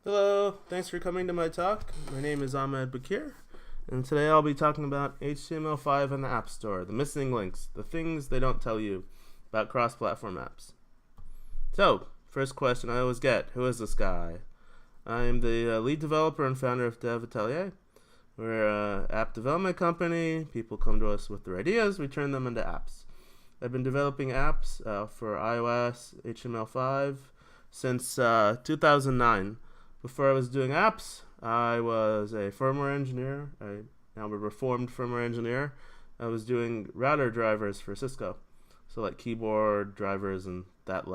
Hello, thanks for coming to my talk. My name is Ahmed Bakir, and today I'll be talking about HTML5 and the App Store, the missing links, the things they don't tell you about cross-platform apps. So, first question I always get, who is this guy? I'm the lead developer and founder of Dev Atelier. We're an app development company. People come to us with their ideas, we turn them into apps. I've been developing apps for iOS, HTML5 since 2009. Before I was doing apps, I was a firmware engineer. I'm a reformed firmware engineer. I was doing router drivers for Cisco, so like keyboard drivers and that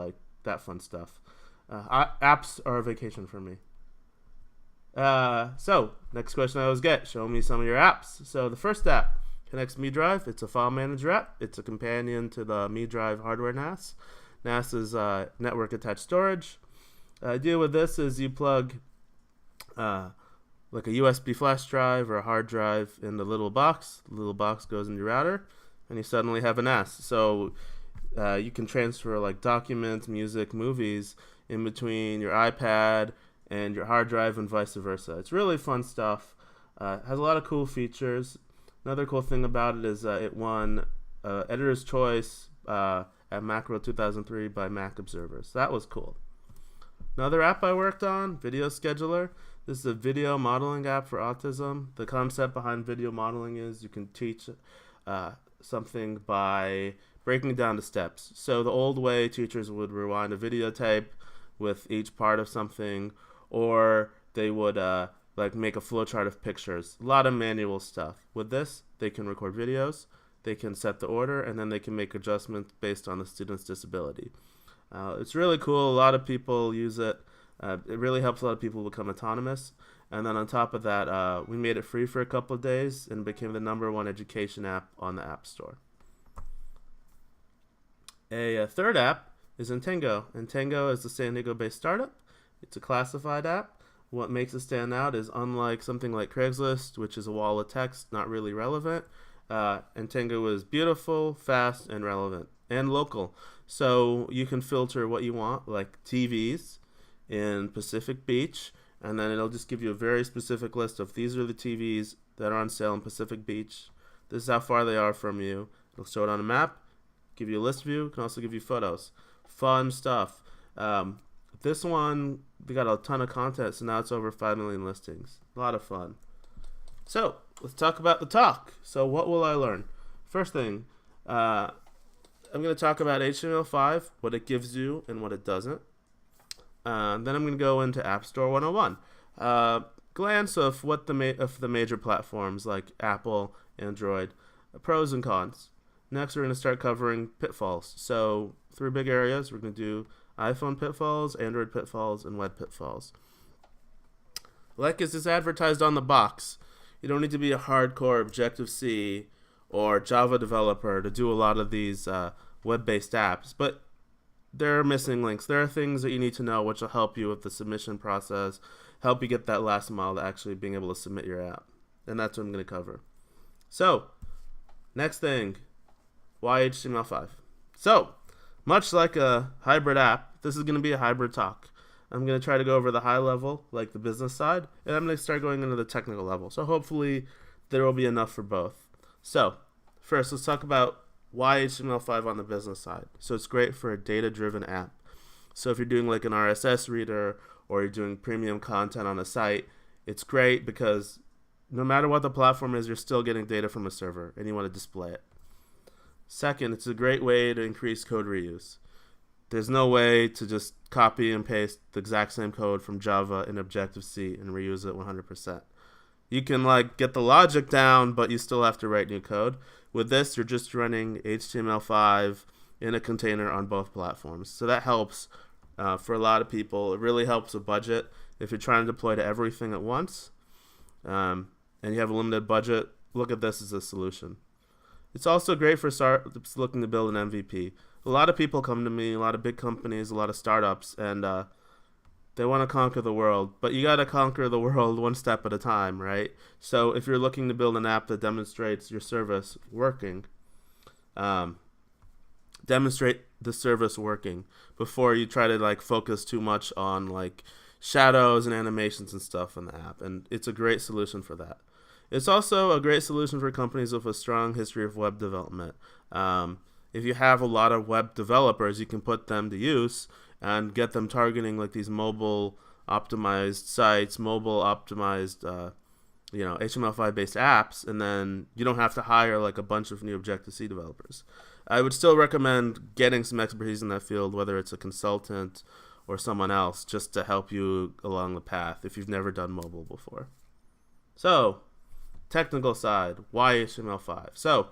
fun stuff. Apps are a vacation for me. So next question I always get: show me some of your apps. So the first app connects MeDrive. It's a file manager app. It's a companion to the MeDrive hardware NAS. NAS is network attached storage. Idea with this is you plug like a USB flash drive or a hard drive in the little box. The little box goes in your router, and you suddenly have a NAS. So you can transfer like documents, music, movies in between your iPad and your hard drive and vice versa. It's really fun stuff. Has a lot of cool features. Another cool thing about it is it won Editor's Choice at Macro 2003 by Mac Observers. So that was cool. Another app I worked on, Video Scheduler. This is a video modeling app for autism. The concept behind video modeling is you can teach something by breaking it down to steps. So the old way, teachers would rewind a videotape with each part of something, or they would like make a flowchart of pictures. A lot of manual stuff. With this, they can record videos, they can set the order, and then they can make adjustments based on the student's disability. It's really cool. A lot of people use it. It really helps a lot of people become autonomous. And then on top of that, we made it free for a couple of days and became the #1 education app on the App Store. A third app is Intengo. Intengo is a San Diego-based startup. It's a classified app. What makes it stand out is unlike something like Craigslist, which is a wall of text, not really relevant, Intengo is beautiful, fast, and relevant, and local. So you can filter what you want, like TVs in Pacific Beach, and then it'll just give you a very specific list of these are the TVs that are on sale in Pacific Beach. This is how far they are from you. It'll show it on a map, give you a list view, it can also give you photos. Fun stuff. This one, they got a ton of content, so now it's over 5 million listings. A lot of fun. So let's talk about the talk. So what will I learn? First thing, I'm going to talk about HTML5, what it gives you and what it doesn't. Then I'm going to go into App Store 101. Glance of what the major platforms like Apple, Android, pros and cons. Next, we're going to start covering pitfalls. So 3 big areas. We're going to do iPhone pitfalls, Android pitfalls, and web pitfalls. Like is advertised on the box. You don't need to be a hardcore Objective-C or Java developer to do a lot of these web-based apps, but there are missing links. There are things that you need to know which will help you with the submission process, help you get that last mile to actually being able to submit your app. And that's what I'm going to cover. So, next thing, why HTML5? So, much like a hybrid app, this is going to be a hybrid talk. I'm going to try to go over the high level, like the business side, and I'm going to start going into the technical level. So hopefully there will be enough for both. So, first, let's talk about why HTML5 on the business side. So it's great for a data-driven app. So if you're doing like an RSS reader or you're doing premium content on a site, it's great because no matter what the platform is, you're still getting data from a server and you want to display it. Second, it's a great way to increase code reuse. There's no way to just copy and paste the exact same code from Java in Objective-C and reuse it 100%. You can like get the logic down, but you still have to write new code. With this, you're just running HTML5 in a container on both platforms. So that helps for a lot of people. It really helps a budget. If you're trying to deploy to everything at once and you have a limited budget, look at this as a solution. It's also great for startups looking to build an MVP. A lot of people come to me, a lot of big companies, a lot of startups, and they want to conquer the world, but you got to conquer the world one step at a time, right? So if you're looking to build an app that demonstrates your service working, demonstrate the service working before you try to like focus too much on like shadows and animations and stuff in the app, and it's a great solution for that. It's also a great solution for companies with a strong history of web development. If you have a lot of web developers, you can put them to use and get them targeting like these mobile optimized sites, mobile optimized HTML5 based apps, and then you don't have to hire like a bunch of new Objective-C developers. I would still recommend getting some expertise in that field, whether it's a consultant or someone else, just to help you along the path if you've never done mobile before. So, technical side, why HTML5? So,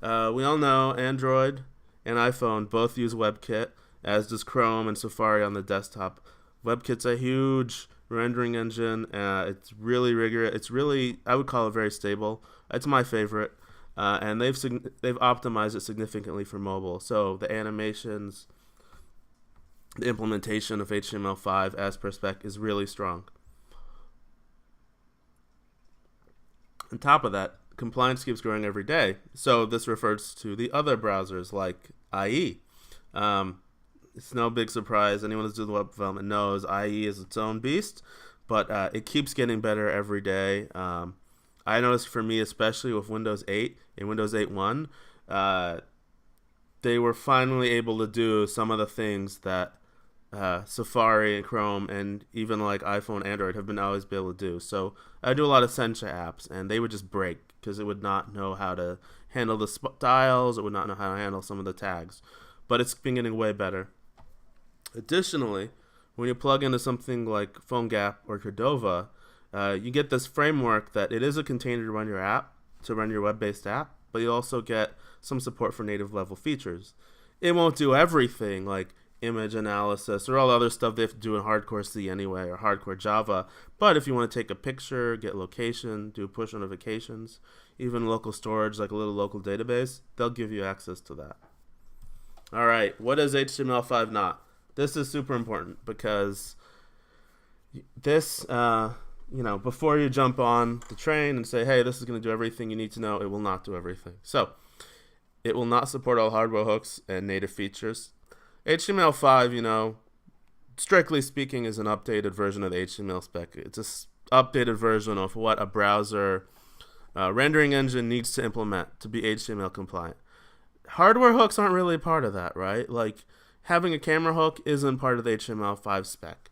we all know Android and iPhone both use WebKit, as does Chrome and Safari on the desktop. WebKit's a huge rendering engine. It's really rigorous. It's really, I would call it very stable. It's my favorite, and they've optimized it significantly for mobile. So the animations, the implementation of HTML5 as per spec is really strong. On top of that, compliance keeps growing every day. So this refers to the other browsers like IE. It's no big surprise. Anyone who's doing web development knows IE is its own beast, but it keeps getting better every day. I noticed for me, especially with Windows 8 and Windows 8.1, they were finally able to do some of the things that Safari and Chrome and even like iPhone, Android have been always be able to do. So I do a lot of Sencha apps, and they would just break because it would not know how to handle the styles. It would not know how to handle some of the tags. But it's been getting way better. Additionally, when you plug into something like PhoneGap or Cordova, you get this framework that it is a container to run your app, to run your web-based app, but you also get some support for native level features. It won't do everything like image analysis or all the other stuff they have to do in hardcore C anyway or hardcore Java, but if you want to take a picture, get location, do push notifications, even local storage like a little local database, they'll give you access to that. All right, what is HTML5 not? This is super important because this, before you jump on the train and say, hey, this is going to do everything you need to know, it will not do everything. So it will not support all hardware hooks and native features. HTML5, strictly speaking, is an updated version of the HTML spec. It's an updated version of what a browser rendering engine needs to implement to be HTML compliant. Hardware hooks aren't really part of that, right? Like, having a camera hook isn't part of the HTML5 spec.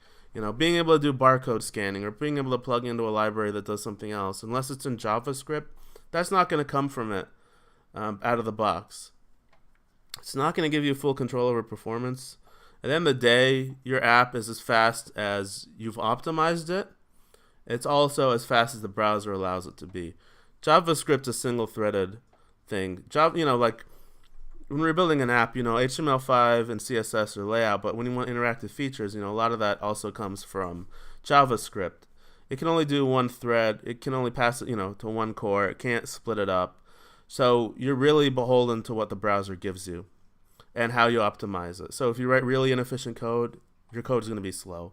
Being able to do barcode scanning or being able to plug into a library that does something else, unless it's in JavaScript, that's not going to come from it out of the box. It's not going to give you full control over performance. At the end of the day, your app is as fast as you've optimized it. It's also as fast as the browser allows it to be. JavaScript's a single-threaded thing. When we're building an app, HTML5 and CSS are layout, but when you want interactive features, a lot of that also comes from JavaScript. It can only do one thread. It can only pass it, to one core. It can't split it up. So you're really beholden to what the browser gives you and how you optimize it. So if you write really inefficient code, your code is going to be slow.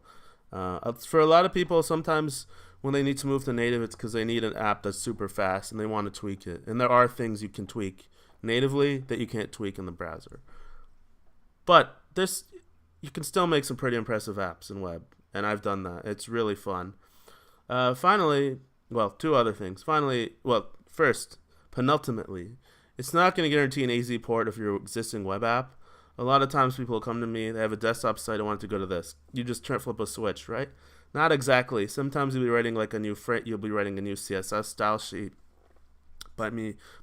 For a lot of people, sometimes when they need to move to native, it's because they need an app that's super fast and they want to tweak it. And there are things you can tweak natively that you can't tweak in the browser. But you can still make some pretty impressive apps in web, and I've done that. It's really fun. Two other things. First, penultimately, it's not going to guarantee an easy port of your existing web app. A lot of times people will come to me, they have a desktop site, I want it to go to this. You just flip a switch, right? Not exactly. Sometimes you'll be writing you'll be writing a new CSS style sheet. But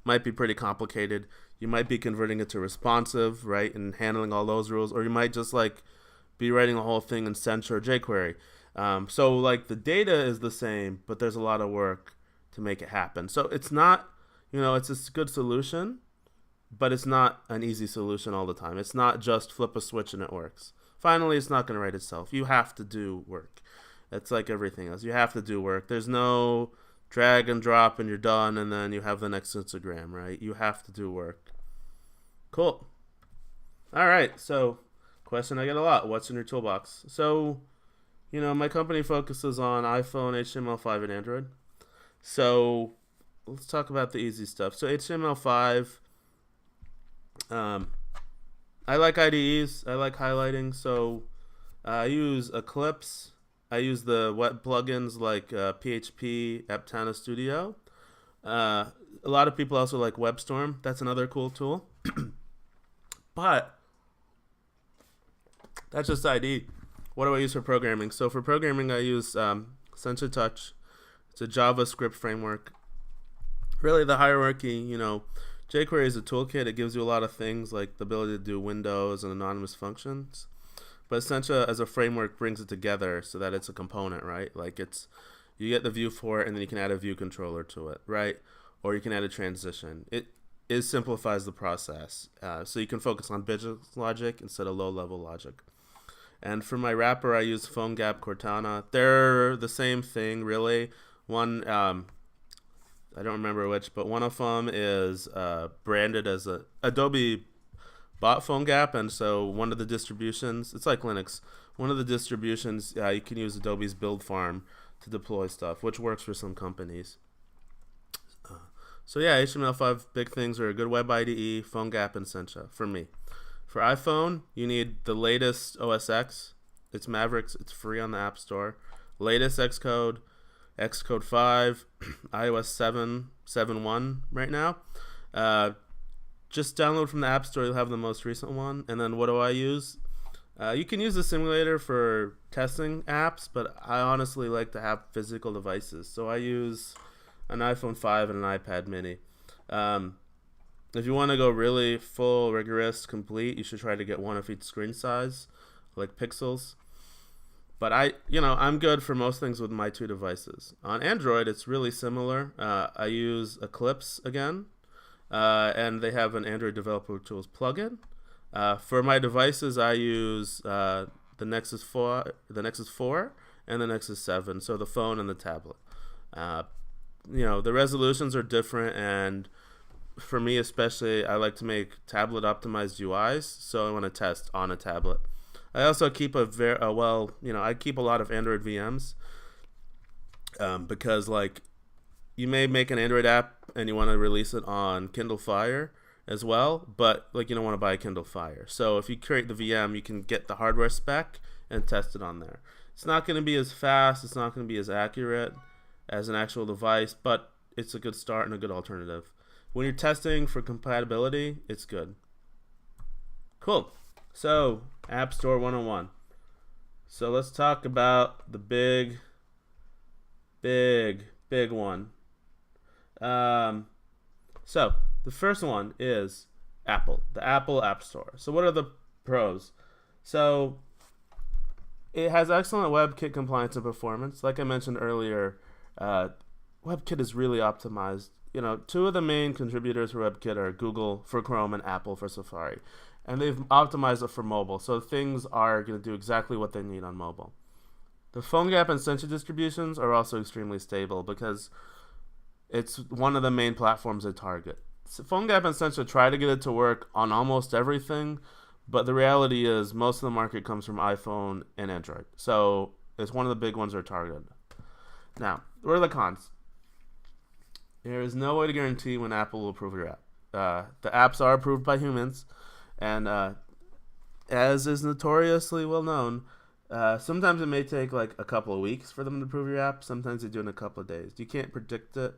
might be pretty complicated. You might be converting it to responsive, right, and handling all those rules, or you might just be writing the whole thing in Sencha or jQuery. So the data is the same, but there's a lot of work to make it happen. So it's not, it's a good solution, but it's not an easy solution all the time. It's not just flip a switch and it works. Finally, it's not going to write itself. You have to do work. It's like everything else. You have to do work. There's no drag and drop and you're done and then you have the next Instagram, right? You have to do work. Cool. All right, so question I get a lot, what's in your toolbox? So, my company focuses on iPhone, HTML5, and Android. So let's talk about the easy stuff. So HTML5, I like IDEs. I like highlighting. So I use Eclipse I use the web plugins like PHP, Aptana Studio. Uh, a lot of people also like WebStorm. That's another cool tool. But that's just ID. What do I use for programming? So for programming, I use Sencha Touch. It's a JavaScript framework. Really, the hierarchy, jQuery is a toolkit. It gives you a lot of things like the ability to do windows and anonymous functions. But Sencha as a framework brings it together so that it's a component, right? Like you get the view for it, and then you can add a view controller to it, right? Or you can add a transition. It simplifies the process, so you can focus on business logic instead of low-level logic. And for my wrapper, I use PhoneGap, Cortana. They're the same thing, really. One, I don't remember which, but one of them is branded as a Adobe bought PhoneGap, and so one of the distributions, it's like Linux. One of the distributions, you can use Adobe's build farm to deploy stuff, which works for some companies. So yeah, HTML5 big things are a good web IDE, PhoneGap, and Sencha for me. For iPhone, you need the latest OS X. It's Mavericks. It's free on the App Store. Latest Xcode, Xcode 5, iOS 7.7.1 right now. Just download from the App Store. You'll have the most recent one. And then what do I use? You can use the simulator for testing apps, but I honestly like to have physical devices. So I use an iPhone 5 and an iPad mini. If you want to go really full, rigorous, complete, you should try to get one of each screen size, like pixels. But I'm good for most things with my two devices. On Android, it's really similar. I use Eclipse again, and they have an Android Developer Tools plugin. For my devices, I use the Nexus 4, and the Nexus 7, so the phone and the tablet. The resolutions are different, and for me especially, I like to make tablet optimized UIs, so I want to test on a tablet. I also keep I keep a lot of Android VMs because you may make an Android app and you want to release it on Kindle Fire as well, but you don't want to buy a Kindle Fire. So if you create the VM, you can get the hardware spec and test it on there. It's not going to be as fast, it's not going to be as accurate as an actual device, but it's a good start and a good alternative. When you're testing for compatibility, it's good. Cool. So, App Store 101. So let's talk about the big one. So the first one is Apple, the Apple App Store. So what are the pros? So it has excellent WebKit compliance and performance. Like I mentioned earlier, WebKit is really optimized. Two of the main contributors for WebKit are Google for Chrome and Apple for Safari. And they've optimized it for mobile, so things are going to do exactly what they need on mobile. The PhoneGap and Sencha distributions are also extremely stable because it's one of the main platforms they target. So PhoneGap and Sencha try to get it to work on almost everything, but the reality is most of the market comes from iPhone and Android. So it's one of the big ones they're targeted. Now, what are the cons? There is no way to guarantee when Apple will approve your app. The apps are approved by humans, and as is notoriously well known, sometimes it may take a couple of weeks for them to approve your app. Sometimes they do it in a couple of days. You can't predict it.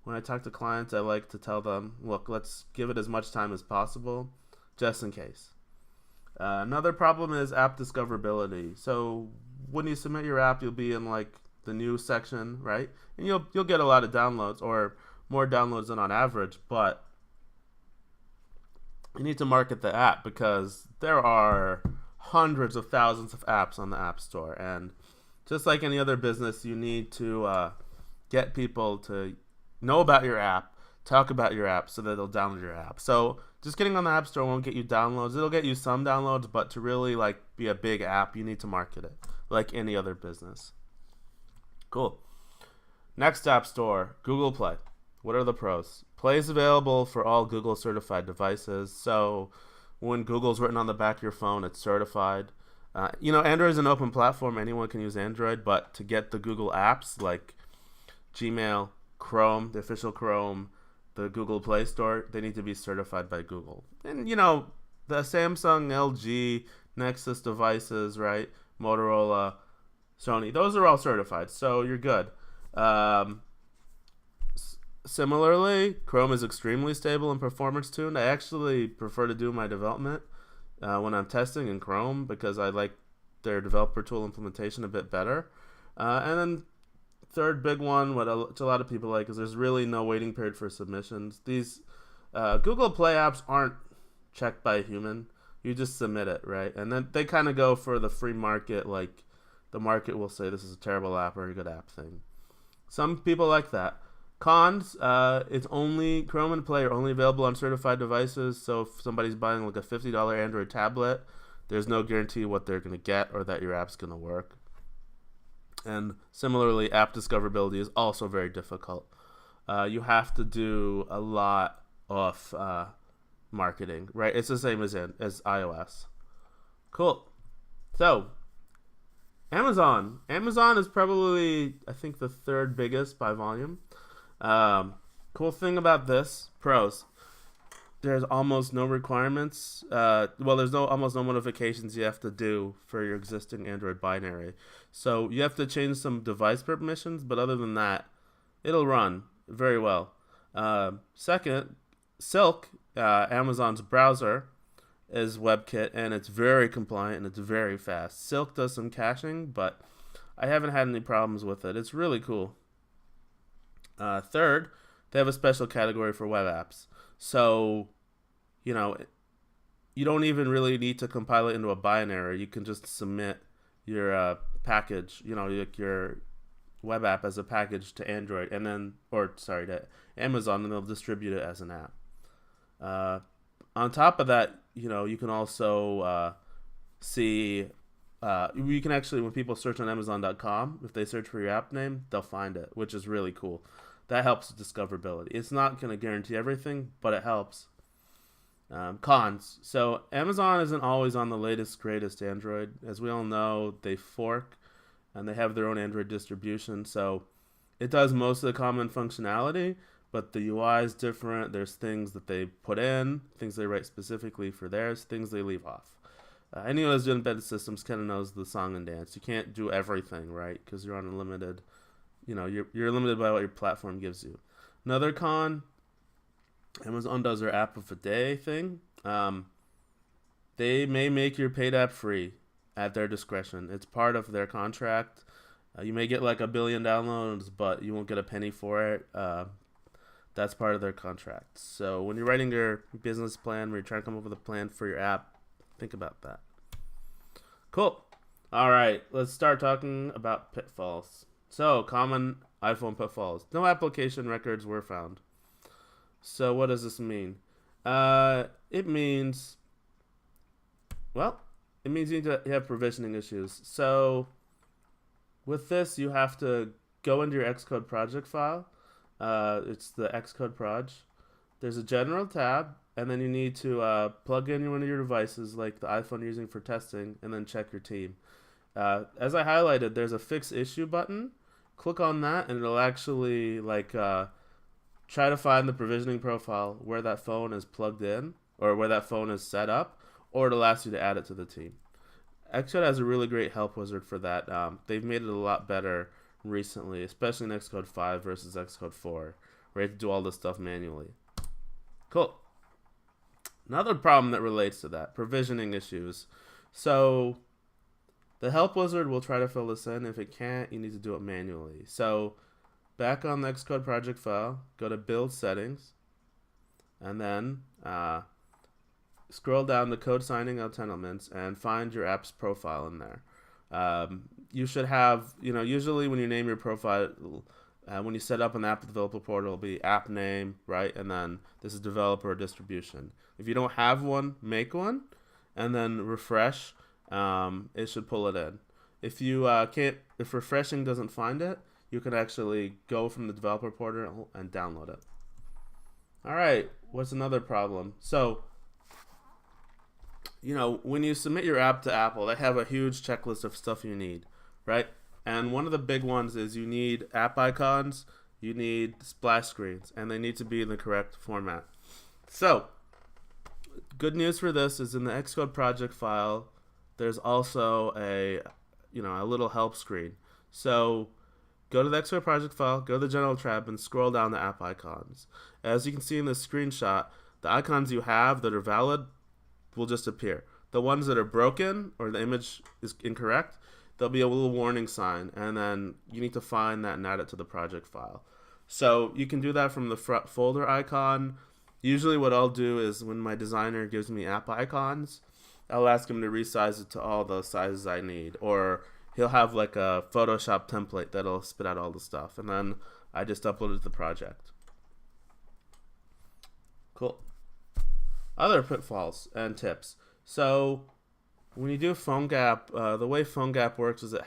When I talk to clients, I like to tell them, look, let's give it as much time as possible, just in case. Another problem is app discoverability. So when you submit your app, you'll be in the news section, right? And you'll get a lot of downloads, or more downloads than on average, but you need to market the app because there are hundreds of thousands of apps on the App Store, and just like any other business, you need to get people to know about your app, talk about your app, so that they'll download your app. So just getting on the App Store won't get you downloads. It'll get you some downloads, but to really be a big app, you need to market it like any other business. Cool. Next App Store, Google Play. What are the pros? Play is available for all Google certified devices. So when Google's written on the back of your phone, it's certified. Android is an open platform. Anyone can use Android, but to get the Google apps like Gmail, Chrome, the official Chrome, the Google Play Store, they need to be certified by Google. And, the Samsung, LG, Nexus devices, right? Motorola, Sony. Those are all certified, so you're good. Um, Similarly, Chrome is extremely stable and performance tuned. I actually prefer to do my development when I'm testing in Chrome because I like their developer tool implementation a bit better. And then third big one, what a lot of people like, is there's really no waiting period for submissions. These Google Play apps aren't checked by a human. You just submit it, right? And then they kind of go for the free market, like the market will say this is a terrible app or a good app thing. Some people like that. Cons, it's only Chrome and Play are only available on certified devices. So if somebody's buying like a $50 Android tablet, there's no guarantee what they're going to get or that your app's going to work. And similarly, app discoverability is also very difficult. You have to do a lot of marketing, right? It's the same as iOS. Cool. So, Amazon. Amazon is probably, I think, the third biggest by volume. Cool thing about this, pros. There's almost no requirements. There's almost no modifications you have to do for your existing Android binary. So you have to change some device permissions, but other than that, it'll run very well. Second, Silk, Amazon's browser, is WebKit, and it's very compliant and it's very fast. Silk does some caching, but I haven't had any problems with it. It's really cool. Third, they have a special category for web apps. So, you don't even really need to compile it into a binary. You can just submit your package, your web app as a package to Android, to Amazon, and they'll distribute it as an app. On top of that, you can also see. You can actually, when people search on Amazon.com, if they search for your app name, they'll find it, which is really cool. That helps with discoverability. It's not going to guarantee everything, but it helps. Cons. So Amazon isn't always on the latest, greatest Android. As we all know, they fork, and they have their own Android distribution. So it does most of the common functionality, but the UI is different. There's things that they put in, things they write specifically for theirs, things they leave off. Anyone who's doing embedded systems kind of knows the song and dance. You can't do everything, right? Because you're on a limited, you're limited by what your platform gives you. Another con, Amazon does their app of a day thing. They may make your paid app free at their discretion. It's part of their contract. You may get like 1 billion downloads, but you won't get a penny for it. That's part of their contract. So when you're writing your business plan, when you're trying to come up with a plan for your app, think about that. Cool. All right, let's start talking about pitfalls. So, common iPhone pitfalls. No application records were found. So, what does this mean? It means you need to have provisioning issues. So, with this, you have to go into your Xcode project file. It's the Xcode proj. There's a general tab, and then you need to plug in one of your devices, like the iPhone you're using for testing, and then check your team. As I highlighted, there's a fix issue button. Click on that, and it'll actually try to find the provisioning profile where that phone is plugged in, or where that phone is set up, or it'll ask you to add it to the team. Xcode has a really great help wizard for that. They've made it a lot better recently, especially in Xcode 5 versus Xcode 4, where you have to do all this stuff manually. Cool. Another problem that relates to that, provisioning issues. So the help wizard will try to fill this in. If it can't, you need to do it manually. So back on the Xcode project file, go to build settings, and then scroll down to code signing entitlements and find your app's profile in there. You should have, usually when you name your profile, when you set up an app developer portal, it'll be app name, right? And then this is developer or distribution. If you don't have one, make one, and then refresh. It should pull it in. If you if refreshing doesn't find it, you can actually go from the developer portal and download it. All right, what's another problem? So, when you submit your app to Apple, they have a huge checklist of stuff you need, right? And one of the big ones is you need app icons, you need splash screens, and they need to be in the correct format. So, good news for this is in the Xcode project file, there's also a a little help screen. So go to the Xcode project file, go to the general tab, and scroll down to app icons. As you can see in this screenshot, the icons you have that are valid will just appear. The ones that are broken or the image is incorrect, there'll be a little warning sign, and then you need to find that and add it to the project file. So you can do that from the front folder icon. Usually what I'll do is when my designer gives me app icons, I'll ask him to resize it to all the sizes I need, or he'll have like a Photoshop template that'll spit out all the stuff, and then I just upload it to the project. Cool. Other pitfalls and tips. So when you do PhoneGap, the way PhoneGap works is it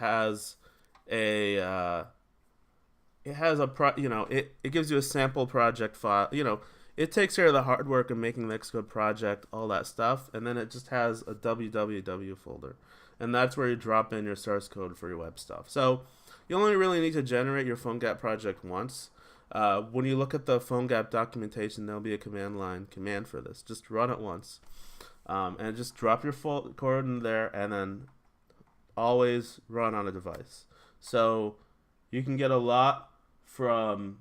gives you a sample project file. It takes care of the hard work of making the Xcode project, all that stuff, and then it just has a www folder. And that's where you drop in your source code for your web stuff. So you only really need to generate your PhoneGap project once. When you look at the PhoneGap documentation, there'll be a command for this. Just run it once. And just drop your code in there, and then always run on a device. So you can get a lot from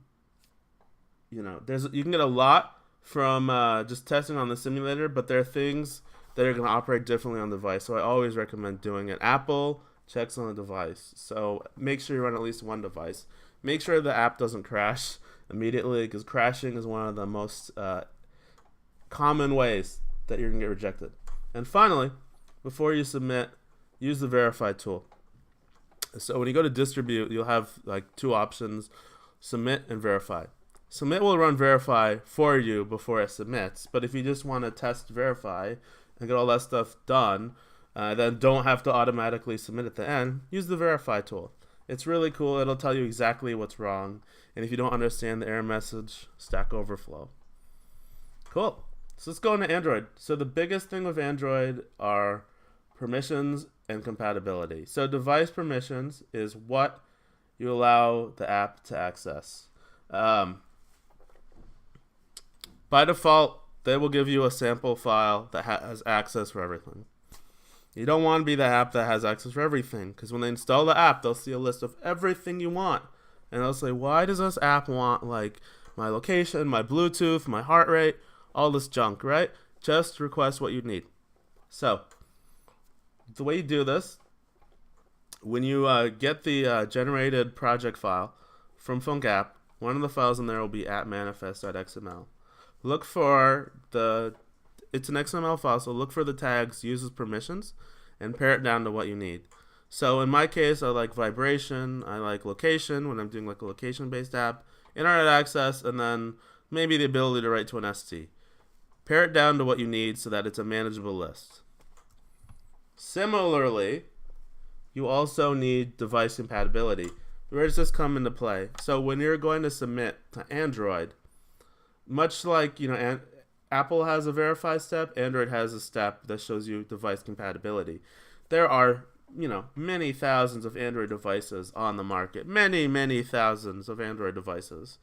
just testing on the simulator, but there are things that are going to operate differently on the device. So I always recommend doing it. Apple checks on the device, so make sure you run at least one device. Make sure the app doesn't crash immediately, because crashing is one of the most common ways that you're going to get rejected. And finally, before you submit, use the verify tool. So when you go to distribute, you'll have like two options: submit and verify. Submit will run verify for you before it submits, but if you just want to test verify and get all that stuff done, then don't have to automatically submit at the end, use the verify tool. It's really cool. It'll tell you exactly what's wrong, and if you don't understand the error message, Stack Overflow. Cool. So let's go into Android. So the biggest thing with Android are permissions and compatibility. So device permissions is what you allow the app to access. By default, they will give you a sample file that has access for everything. You don't want to be the app that has access for everything, because when they install the app, they'll see a list of everything you want. And they'll say, why does this app want like my location, my Bluetooth, my heart rate, all this junk, right? Just request what you need. So the way you do this, when you get the generated project file from PhoneGap, one of the files in there will be @manifest.xml. Look for it's an XML file, so look for the tags uses permissions and pare it down to what you need. So in my case, I like vibration, I like location when I'm doing like a location-based app, internet access, and then maybe the ability to write to an ST. Pare it down to what you need so that it's a manageable list. Similarly, you also need device compatibility. Where does this come into play? So when you're going to submit to Android, much like Apple has a verify step, Android has a step that shows you device compatibility. There are many thousands of Android devices on the market. Many thousands of Android devices.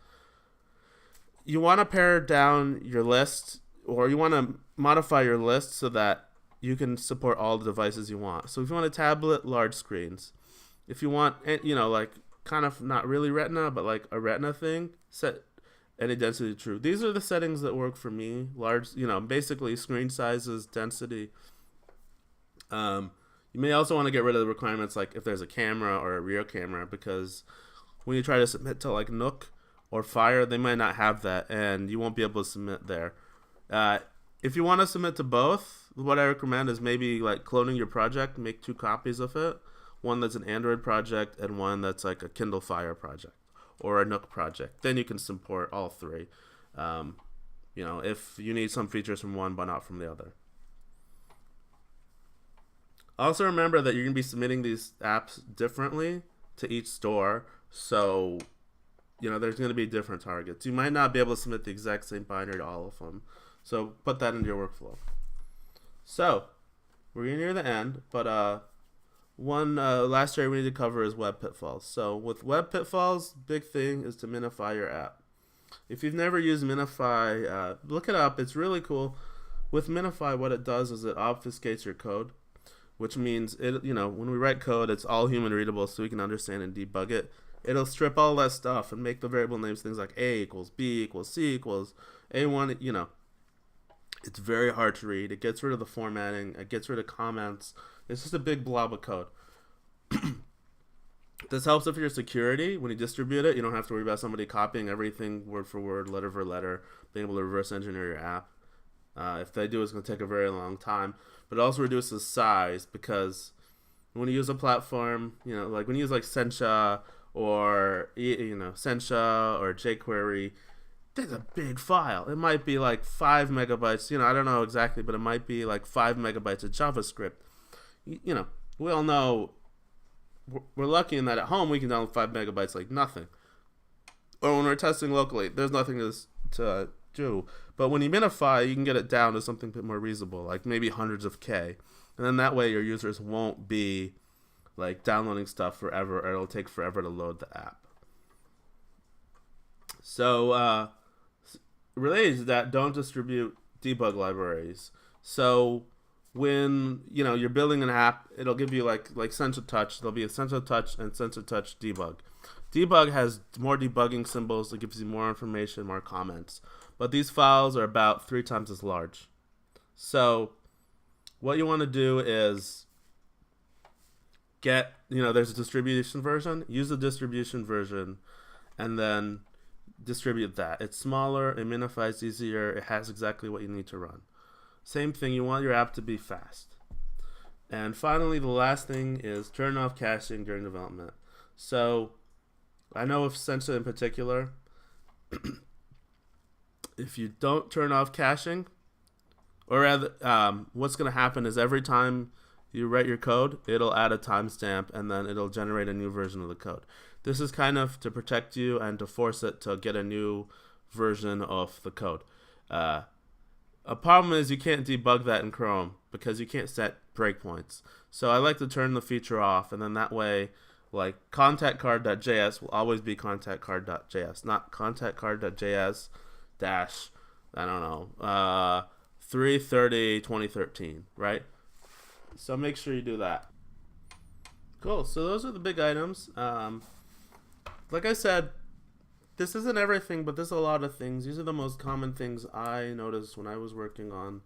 You want to pare down your list, or you want to modify your list so that you can support all the devices you want. So if you want a tablet, large screens. If you want, like kind of not really Retina, but like a Retina thing, set any density true. These are the settings that work for me. Large, basically screen sizes, density. You may also want to get rid of the requirements like if there's a camera or a rear camera, because when you try to submit to like Nook or Fire, they might not have that, and you won't be able to submit there. If you want to submit to both, what I recommend is maybe like cloning your project, make 2 copies of it. One that's an Android project and one that's like a Kindle Fire project or a Nook project. Then you can support all 3. If you need some features from one but not from the other. Also remember that you're going to be submitting these apps differently to each store. So, there's going to be different targets. You might not be able to submit the exact same binary to all of them. So put that into your workflow. So we're near the end, but one last area we need to cover is web pitfalls. So with web pitfalls, big thing is to minify your app. If you've never used Minify, look it up. It's really cool. With Minify, what it does is it obfuscates your code. which means it. When we write code, it's all human readable, so we can understand and debug it. It'll strip all that stuff and make the variable names things like A equals B equals C equals A1. It's very hard to read. It gets rid of the formatting. It gets rid of comments. It's just a big blob of code. This helps with your security. When you distribute it, you don't have to worry about somebody copying everything word for word, letter for letter, being able to reverse engineer your app. If they do, it's going to take a very long time. But it also reduces size, because when you use a platform, like when you use like Sencha or Sencha or jQuery, that's a big file. It might be like 5 megabytes. I don't know exactly, but it might be like 5 megabytes of JavaScript. We all know we're lucky in that at home we can download 5 megabytes like nothing. Or when we're testing locally, there's nothing to do. But when you minify, you can get it down to something a bit more reasonable, like maybe hundreds of K. And then that way your users won't be like downloading stuff forever, or it'll take forever to load the app. So related to that, don't distribute debug libraries. So when you're building an app, it'll give you like Sencha Touch. There'll be a Sencha Touch and Sencha Touch debug. Debug has more debugging symbols. It gives you more information, more comments. But these files are about 3 times as large. So what you want to do is get, there's a distribution version. Use the distribution version and then distribute that. It's smaller, it minifies easier, it has exactly what you need to run. Same thing, you want your app to be fast. And finally, the last thing is turn off caching during development. So I know with Sencha in particular, if you don't turn off caching, or rather, what's going to happen is every time you write your code, it'll add a timestamp and then it'll generate a new version of the code. This is kind of to protect you and to force it to get a new version of the code. A problem is you can't debug that in Chrome because you can't set breakpoints. So I like to turn the feature off, and then that way, like contactcard.js will always be contactcard.js, not contactcard.js dash, 3/30/2013, right? So make sure you do that. Cool. So those are the big items. Like I said, this isn't everything, but there's a lot of things. These are the most common things I noticed when I was working on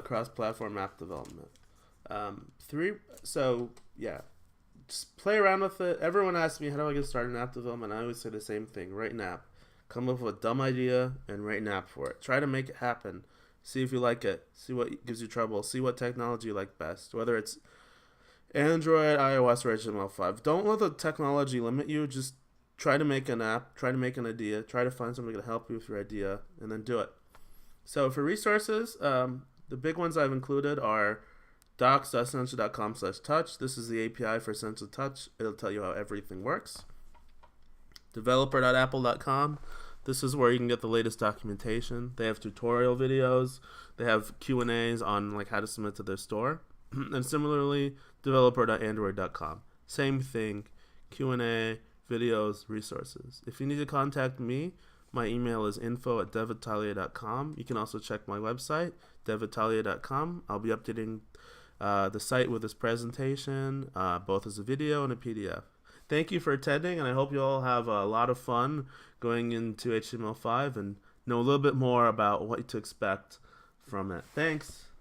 cross-platform app development. Just play around with it. Everyone asks me, how do I get started in app development? I always say the same thing: write an app. Come up with a dumb idea and write an app for it. Try to make it happen. See if you like it. See what gives you trouble. See what technology you like best, whether it's Android, iOS, or HTML5. Don't let the technology limit you. Just try to make an app, try to make an idea, try to find somebody to help you with your idea, and then do it. So for resources, the big ones I've included are docs.sencha.com/touch. This is the API for Sencha Touch. It'll tell you how everything works. Developer.apple.com. This is where you can get the latest documentation. They have tutorial videos. They have Q&As on like how to submit to their store. And similarly, developer.android.com. Same thing, Q&A, videos, resources. If you need to contact me, my email is info@devitalia.com. You can also check my website, devitalia.com. I'll be updating the site with this presentation, both as a video and a PDF. Thank you for attending, and I hope you all have a lot of fun going into HTML5 and know a little bit more about what to expect from it. Thanks.